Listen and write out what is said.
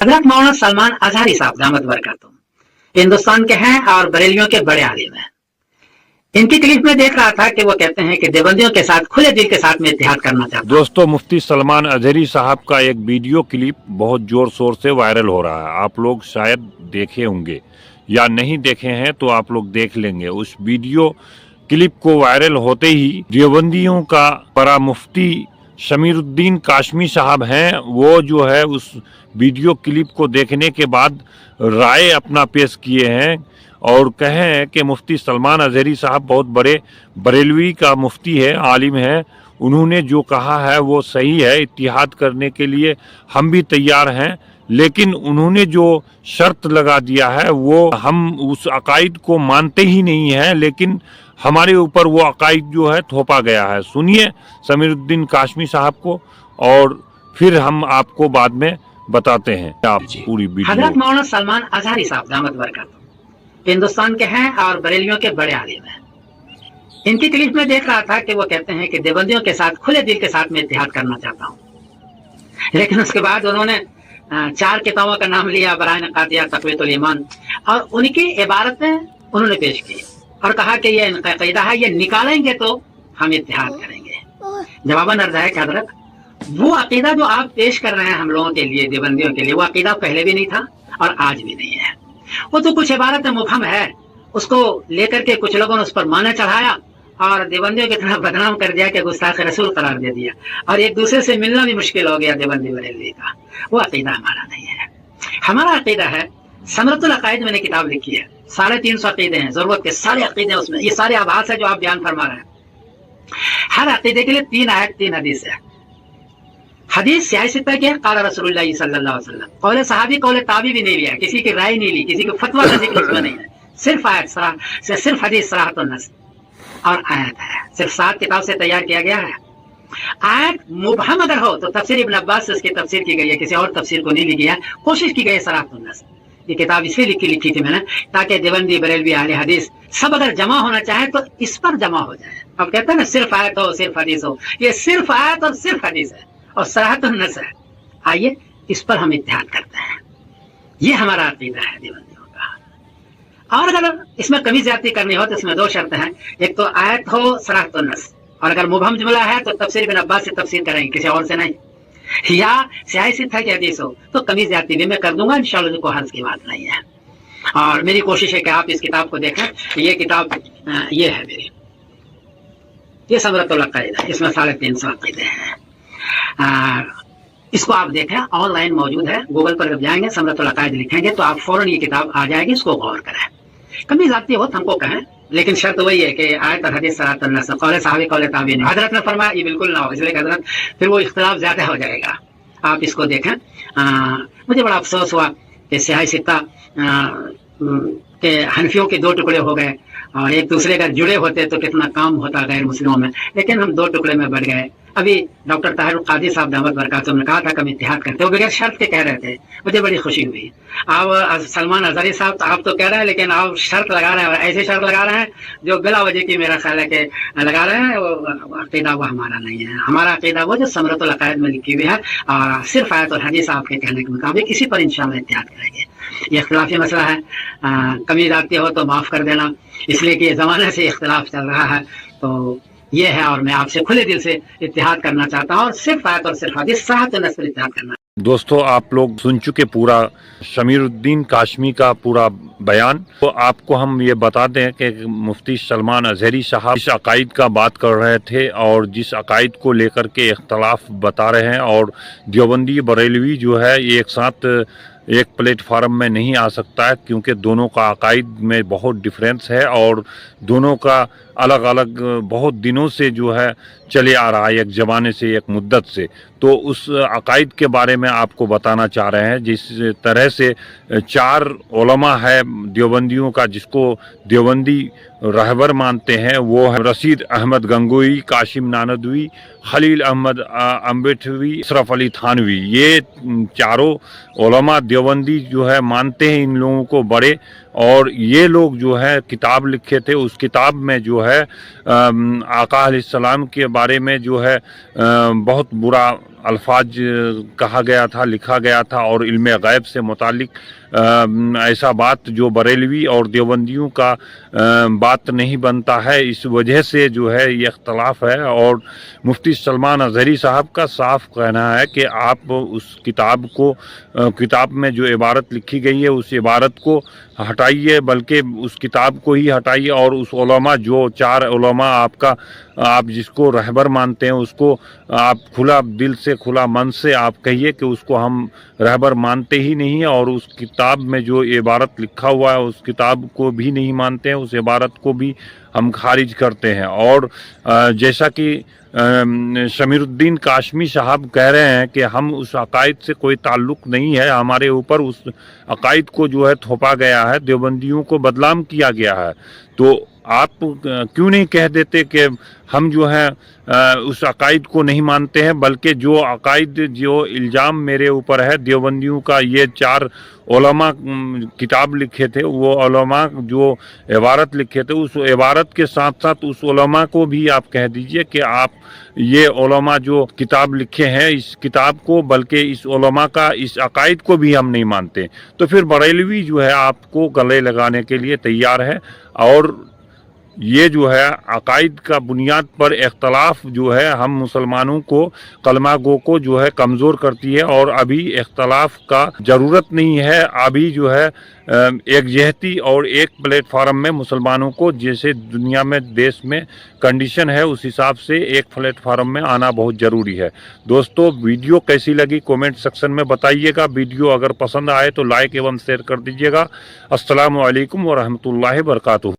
हजरत मौलाना सलमान अजहरी साहब दामद बरकतुहू हिंदुस्तान के हैं और बरेलियों के बड़े आलिम हैं। इनकी क्लिप में देख रहा था कि वो कहते हैं कि देवबंदियों के साथ खुले दिल के साथ में इत्तेहाद करना चाहता हूं। दोस्तों, मुफ्ती सलमान अजहरी साहब का एक वीडियो क्लिप बहुत जोर शोर से वायरल हो रहा है। आप लोग शायद देखे होंगे या नहीं देखे हैं तो आप लोग देख लेंगे। उस वीडियो क्लिप को वायरल होते ही देवबंदियों का बड़ा मुफ्ती शमीरुद्दीन काशमी साहब हैं, वो जो है उस वीडियो क्लिप को देखने के बाद राय अपना पेश किए हैं और कहे हैं कि मुफ्ती सलमान अजहरी साहब बहुत बड़े बरेलवी का मुफ्ती है, आलिम है। उन्होंने जो कहा है वो सही है, इत्तिहाद करने के लिए हम भी तैयार हैं, लेकिन उन्होंने जो शर्त लगा दिया है वो हम उस अकायद को मानते ही नहीं हैं, लेकिन हमारे ऊपर वो अकायद जो है थोपा गया है। सुनिए शमीरुद्दीन काशमी साहब को और फिर हम आपको बाद में बताते हैं आप पूरी वीडियो। हजरत मौलाना सलमान अजहरी साहब दामद बरकतुहू हिंदुस्तान के हैं और बरेलियों के बड़े आलिम हैं। इनकी क्लिप में देख रहा था कि वो कहते हैं कि देवबंदियों के साथ खुले दिल के साथ में इत्तेहाद करना चाहता हूँ, लेकिन उसके बाद उन्होंने 4 किताबों का नाम लिया, बराए नकातिया, तक़वीतुल ईमान, और उनकी इबारतें उन्होंने पेश की और कहा कि ये इनका अक़ीदा है, ये निकालेंगे तो हम इत्तेहाद करेंगे। जवाबन अर्ज़ है कि हज़रत वो अक़ीदा जो आप पेश कर रहे हैं हम लोगों के लिए, देवबंदियों के लिए, वो अक़ीदा पहले भी नहीं था और आज भी नहीं है। वो तो कुछ इबारत मुबहम है, उसको लेकर के कुछ लोगों ने उस पर माने चढ़ाया और देवबंदियों की तरह बदनाम कर दिया कि गुस्ताख रसूल करार दे दिया और एक दूसरे से मिलना भी मुश्किल हो गया देवबंदी बरेलवी का। वो अक़ीदा हमारा नहीं है। हमारा अक़ीदा है, समरतुल अक़ाइद मैंने किताब लिखी है, 350 अक़ीदे हैं, जरूरत के सारे अक़ीदे उसमें, ये सारे आभास है जो आप बयान फरमा रहे हैं। हर अक़ीदे के लिए 3 आयत 3 हदीस है। हदीस सियासत की है, क़ाला रसूलुल्लाह सल्लल्लाहु अलैहि वसल्लम, कौले सहाबी कौले ताबी भी नहीं लिया, किसी की राय नहीं ली, किसी के फतवा का जिक्र उसमें नहीं है, सिर्फ आयत सिर्फ हदीस सराहतुन नस और आयत है। सिर्फ 7 किताब से तैयार किया गया है। आयत मुबहम अगर हो तो तफसीर इब्न अब्बास से उसकी तफसीर की गई है, किसी और तफसीर को नहीं लिखी है। कोशिश की गई सराहतुन नस, ये किताब इसलिए लिखी थी मैंने ताकि देवबंदी बरेलवी अहले हदीस सब अगर जमा होना चाहे तो इस पर जमा हो जाए। अब कहते हैं ना सिर्फ आयत हो सिर्फ हदीस हो, ये सिर्फ आयत और सिर्फ हदीस है और सराहतुन नस है। आइए इस पर हम इत्तेहाद करते हैं, ये हमारा अक़ीदा है देवबंदियों का। और अगर इसमें कमी ज्यादती करनी हो तो इसमें 2 शर्त हैं, एक तो आयत हो सराहतुन नस, और अगर मुबहम जुमला है तो तफसीर इब्न अब्बास से तफसीर करेंगे, किसी और से नहीं, या सियासत है कि हदीस हो तो कमी ज्यादती भी मैं कर दूंगा इंशाअल्लाह, को हर्ज की बात नहीं है। और मेरी कोशिश है कि आप इस किताब को देखें। ये किताब ये है मेरी, ये समरतुल अक़ाइद है, इसमें 350 अक़ीदे हैं। इसको आप देखें, ऑनलाइन मौजूद है, गूगल पर जब जाएंगे समरतुल अक़ाइद लिखेंगे तो आप फौरन ये किताब आ जाएगी, इसको गौर करें। कमी ज्यादती हो तो हमको कहें, लेकिन शर्त वही है कि आयत और हदीस सराहतुन नस, कौले सहाबी कौले ताबीन। हजरत ने फरमाया ये बिल्कुल ना हो, इसलिए हजरत फिर वो इख्तिलाफ ज्यादा हो जाएगा। आप इसको देखें। मुझे बड़ा अफसोस हुआ कि सियासत के हनफियों के 2 टुकड़े हो गए और एक दूसरे का जुड़े होते तो कितना काम होता गैर मुस्लिमों में, लेकिन हम 2 टुकड़े में बढ़ गए। अभी डॉक्टर ताहिर कादी साहब दामद बरकतुहू ने कहा था कि हम इत्तेहाद करते, वो बगैर शर्त के कह रहे थे, मुझे बड़ी खुशी हुई। आप सलमान अजहरी साहब तो आप तो कह रहे हैं, लेकिन आप शर्त लगा रहे हैं और ऐसे शर्त लगा रहे हैं जो बिला वजह की मेरा ख्याल है कि लगा रहे हैं। वो अक़ीदा वो हमारा नहीं है। हमारा अक़ीदा वो जो समरतुल अक़ाइद में लिखी हुई है और सिर्फ आयत और हदीस आपके कहने के मुताबिक इसी पर इंशाअल्लाह इत्तेहाद करेंगे। ये इख्तिलाफी मसला है, कमी ज्यादती हो तो माफ़ कर देना, इसलिए कि ये ज़माने से इख्तिलाफ चल रहा है। तो ये है और मैं आपसे खुले दिल से इत्तेहाद करना चाहता हूँ और सिर्फ आयत और सिर्फ हदीस सराहतुन नस पर इत्तेहाद करना। दोस्तों, आप लोग सुन चुके पूरा शमीरुद्दीन काशमी का पूरा बयान। तो आपको हम ये बता दें कि मुफ्ती सलमान अजहरी साहब जिस अकायद का बात कर रहे थे और जिस अकायद को लेकर के इख्तलाफ बता रहे हैं, और देवबंदी बरेलवी जो है एक साथ एक प्लेटफार्म में नहीं आ सकता है, क्योंकि दोनों का अकायद में बहुत डिफरेंस है और दोनों का अलग अलग बहुत दिनों से जो है चले आ रहा है, एक ज़माने से, एक मुद्दत से। तो उस अकायद के बारे में आपको बताना चाह रहे हैं। जिस तरह से 4 उलमा है देवबंदियों का जिसको देवबंदी रहबर मानते हैं, वो है रशीद अहमद गंगोई, काशिम नानदवी, खलील अहमद अम्बेठवी, अशरफ अली थानवी। ये 4 उलमा देवबंदी जो है मानते हैं इन लोगों को बड़े, और ये लोग जो है किताब लिखे थे, उस किताब में जो है आका अलैहिस्सलाम के बारे में जो है बहुत बुरा अल्फाज कहा गया था, लिखा गया था और इल्म गैब से मुतालिक ऐसा बात जो बरेलवी और देवबंदियों का बात नहीं बनता है। इस वजह से जो है ये इख्तलाफ है। और मुफ्ती सलमान अज़हरी साहब का साफ कहना है कि आप उस किताब को किताब में जो इबारत लिखी गई है उस इबारत को हटाइए, बल्कि उस किताब को ही हटाइए और उस उलमा जो 4 उलमा आपका आप जिसको रहबर मानते हैं उसको आप खुला दिल से खुला मन से आप कहिए कि उसको हम रहबर मानते ही नहीं है और उस किताब में जो इबारत लिखा हुआ है उस किताब को भी नहीं मानते हैं, उस इबारत को भी हम खारिज करते हैं। और जैसा कि शमीरुद्दीन काशमी साहब कह रहे हैं कि हम उस अकायद से कोई ताल्लुक़ नहीं है, हमारे ऊपर उस अकायद को जो है थोपा गया है, देवबंदियों को बदनाम किया गया है। तो आप क्यों नहीं कह देते कि हम जो है उस अकायद को नहीं मानते हैं, बल्कि जो अकायद जो इल्ज़ाम मेरे ऊपर है देवबंदियों का, ये 4 उलमा किताब लिखे थे, वो उलमा जो इबारत लिखे थे उस इबारत के साथ साथ उस उलमा को भी आप कह दीजिए कि आप ये उलमा जो किताब लिखे हैं इस किताब को, बल्कि इस उलमा का इस अकायद को भी हम नहीं मानते। तो फिर बरेलवी जो है आपको गले लगाने के लिए तैयार है। और ये जो है अकायद का बुनियाद पर इख्तलाफ जो है हम मुसलमानों को कलमा गो को जो है कमज़ोर करती है। और अभी इख्तलाफ का ज़रूरत नहीं है, अभी जो है एक जहती और एक प्लेटफार्म में मुसलमानों को जैसे दुनिया में देश में कंडीशन है उस हिसाब से एक प्लेटफार्म में आना बहुत ज़रूरी है। दोस्तों वीडियो कैसी लगी कमेंट सेक्शन में बताइएगा। वीडियो अगर पसंद आए तो लाइक एवं शेयर कर दीजिएगा। अस्सलामु अलैकुम व रहमतुल्लाहि व बरकातुहू।